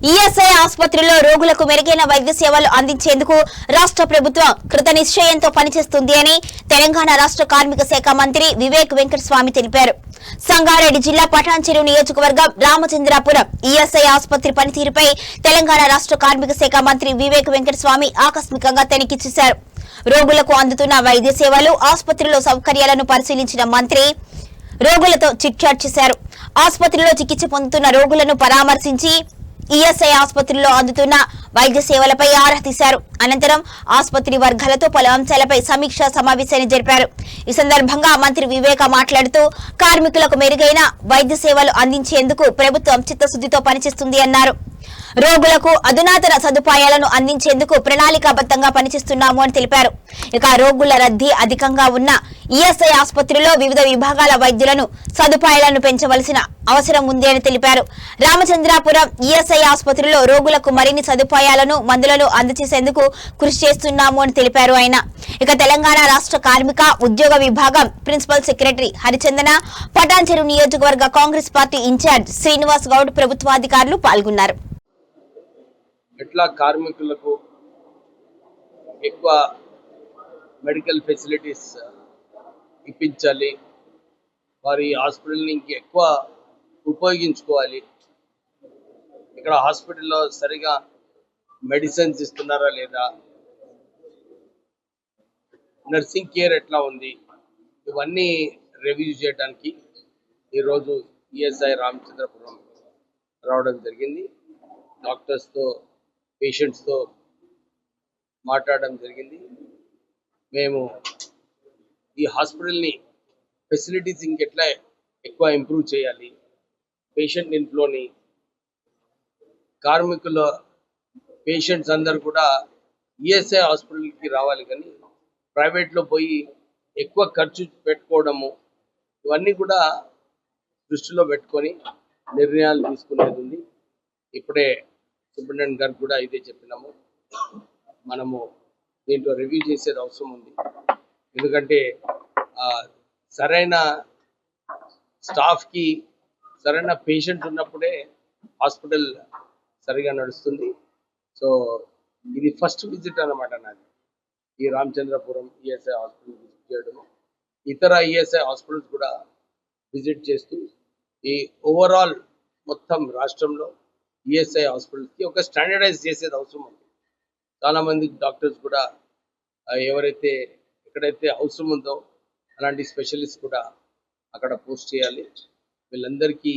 ESI ఆసుపత్రిలో రోగులకు మెరుగైన వైద్య సేవలు అందించేందుకు రాష్ట్ర ప్రభుత్వం కృత నిశ్చయంతో పనిచేస్తుంది అని తెలంగాణ రాష్ట్ర కార్మిక శాఖ మంత్రి వివేక్ వెంకటస్వామి తెలిపారు. సంగారెడ్డి జిల్లా పటాన్చెరు నియోజకవర్గం రామచంద్రాపురం ఈఎస్ఐ ఆసుపత్రి పనితీరుపై తెలంగాణ రాష్ట్ర కార్మిక శాఖ మంత్రి వివేక్ వెంకటస్వామి ఆకస్మికంగా తనిఖీ చేశారు. రోగులకు అందుతున్న వైద్య సేవలు, ఆసుపత్రిలో సౌకర్యాలను పరిశీలించిన మంత్రి రోగులతో చిట్చాట్ చేశారు. ఆసుపత్రిలో చికిత్స పొందుతున్న రోగులను పరామర్శించి ఈఎస్ఐ ఆసుపత్రిలో అందుతున్న వైద్య సేవలపై ఆరా తీశారు. అనంతరం ఆసుపత్రి వర్గాలతో పలు అంశాలపై సమీక్షా సమావేశాన్ని జరిపారు. ఈ సందర్భంగా మంత్రి వివేక మాట్లాడుతూ కార్మికులకు మెరుగైన వైద్య సేవలు అందించేందుకు ప్రభుత్వం చిత్తశుద్ధితో పనిచేస్తుంది అన్నారు. రోగులకు అధునాతన సదుపాయాలను అందించేందుకు ప్రణాళికాబద్ధంగా పనిచేస్తున్నాము అని తెలిపారు. ఇక రోగుల రద్దీ అధికంగా ఉన్న ఈఎస్ఐ ఆసుపత్రిలో వివిధ విభాగాల వైద్యులను సదుపాయాలను పెంచవలసిన అవసరం ఉంది అని తెలిపారు. రామచంద్రాపురం ఈఎస్ఐ ఆసుపత్రిలో రోగులకు మరిన్ని సదుపాయాలను, మందులను అందజేసేందుకు కృషి చేస్తున్నాము అని తెలిపారు. ఆయన ఇక తెలంగాణ రాష్ట్ర కార్మిక ఉద్యోగ విభాగం ప్రిన్సిపల్ సెక్రటరీ హరిచందన, పటాన్చెరు నియోజకవర్గ కాంగ్రెస్ పార్టీ ఇన్ఛార్జ్ శ్రీనివాస్ గౌడ్ ప్రభుత్వాధికారులు పాల్గొన్నారు. ఎట్లా కార్మికులకు ఎక్కువ మెడికల్ ఫెసిలిటీస్ ఇప్పించాలి, వారి హాస్పిటల్ని ఇంకెక్కువ ఉపయోగించుకోవాలి, ఇక్కడ హాస్పిటల్లో సరిగా మెడిసిన్స్ ఇస్తున్నారా లేదా, నర్సింగ్ కేర్ ఎట్లా ఉంది, ఇవన్నీ రివ్యూ చేయడానికి ఈరోజు ఈఎస్ఐ రామచంద్రపురం రావడం జరిగింది. డాక్టర్స్తో, పేషెంట్స్తో మాట్లాడడం జరిగింది. మేము ఈ హాస్పిటల్ని ఫెసిలిటీస్ ఇంకెట్లా ఎక్కువ ఇంప్రూవ్ చేయాలి, పేషెంట్ ఇన్ఫ్లోని, కార్మికుల పేషెంట్స్ అందరు కూడా ఈఎస్ఐ హాస్పిటల్కి రావాలి, కానీ ప్రైవేట్లో పోయి ఎక్కువ ఖర్చు పెట్టుకోవడము, ఇవన్నీ కూడా దృష్టిలో పెట్టుకొని నిర్ణయాలు తీసుకునేది ఉంది. ఇప్పుడే సూపరింటెండెంట్ గారికి కూడా ఇదే చెప్పినాము. మనము దీంట్లో రివ్యూ చేసేది అవసరం ఉంది. ఎందుకంటే సరైన స్టాఫ్కి సరైన పేషెంట్స్ ఉన్నప్పుడే హాస్పిటల్ సరిగా నడుస్తుంది. సో ఇది ఫస్ట్ విజిట్ అన్నమాట నాది, ఈ రామచంద్రపురం ఈఎస్ఐ హాస్పిటల్ విజిట్ చేయడము. ఇతర ఈఎస్ఐ హాస్పిటల్స్ కూడా విజిట్ చేస్తూ ఈ ఓవరాల్ మొత్తం రాష్ట్రంలో ఈఎస్ఐ హాస్పిటల్స్కి ఒక స్టాండర్డైజ్ చేసేది అవసరం ఉంది. చాలామంది డాక్టర్స్ కూడా ఎవరైతే ఎక్కడైతే అవసరం ఉందో అలాంటి స్పెషలిస్ట్ కూడా అక్కడ పోస్ట్ చేయాలి. వీళ్ళందరికీ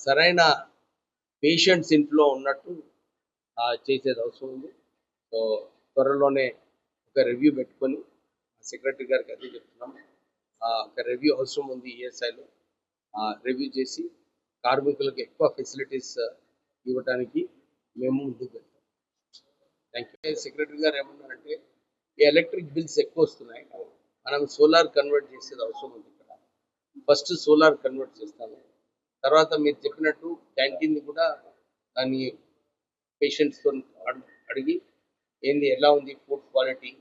సరైన పేషెంట్స్ ఇంట్లో ఉన్నట్టు చేసేది అవసరం ఉంది. సో త్వరలోనే ఒక రివ్యూ పెట్టుకొని సెక్రటరీ గారికి అదే చెప్తున్నాం. ఒక రివ్యూ అవసరం ఉంది ఈఎస్ఐలో. రివ్యూ చేసి కార్మికులకు ఎక్కువ ఫెసిలిటీస్ ఇవ్వడానికి మేము ముందుకు వెళ్తాం. Thank you. సెక్రటరీ గారు ఏమన్నారంటే ఈ ఎలక్ట్రిక్ బిల్స్ ఎక్కువ వస్తున్నాయి, మనం సోలార్ కన్వర్ట్ చేసేది అవసరం ఉంది. ఇక్కడ ఫస్ట్ సోలార్ కన్వర్ట్ చేస్తాము, తర్వాత మీరు చెప్పినట్టు క్యాంటీన్ కూడా దాన్ని పేషెంట్స్తో అడిగి ఏంది, ఎలా ఉంది ఫుడ్ క్వాలిటీ,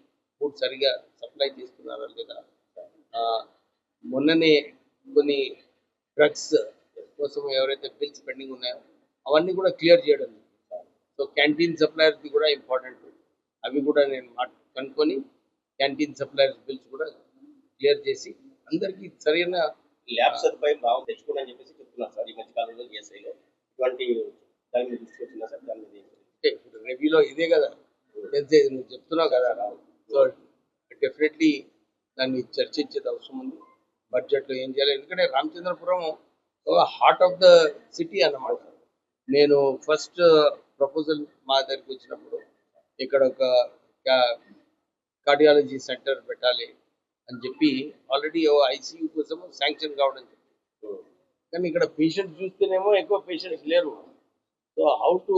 ఫుడ్ సరిగా సప్లై చేస్తున్నారా లేదా, మొన్ననే కొన్ని డ్రగ్స్ కోసం ఎవరైతే బిల్స్ పెండింగ్ ఉన్నాయో అవన్నీ కూడా క్లియర్ చేయడం. సో క్యాంటీన్ సప్లయర్ది కూడా ఇంపార్టెంట్, అవి కూడా నేను కనుక్కొని క్యాంటీన్ సప్లయర్స్ బిల్స్ కూడా క్లియర్ చేసి అందరికీ సరైన ల్యాబ్ సదుపాయం బాగా తెచ్చుకోవాలని చెప్పేసి చెప్తున్నారు సార్. ఈ మధ్య కాలంలో ఈఎస్ఐలో ఇటువంటి దాని మీద తీసుకొచ్చిందా సార్? దాని మీద ఇప్పుడు రివ్యూలో ఇదే కదా తెలిసేది, నువ్వు చెప్తున్నావు కదా. సో డెఫినెట్లీ దాన్ని చర్చించేది అవసరం ఉంది. బడ్జెట్లో ఏం చేయాలి, ఎందుకంటే Ramachandrapuram heart of the city అన్నమాట. నేను ఫస్ట్ ప్రపోజల్ మా దగ్గరికి వచ్చినప్పుడు ఇక్కడ ఒక కార్డియాలజీ సెంటర్ పెట్టాలి అని చెప్పి ఆల్రెడీ ఐసీయూ కోసం శాంక్షన్ కావడం చెప్పి, కానీ ఇక్కడ పేషెంట్స్ చూస్తేనేమో ఎక్కువ పేషెంట్స్ లేరు. సో హౌ టు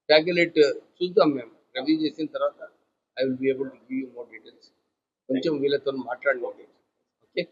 క్యాల్కులేట్ చూద్దాం, మేము రివ్యూ చేసిన తర్వాత I will be able to give you more details. కొంచెం వీళ్ళతో మాట్లాడండి. ఓకే.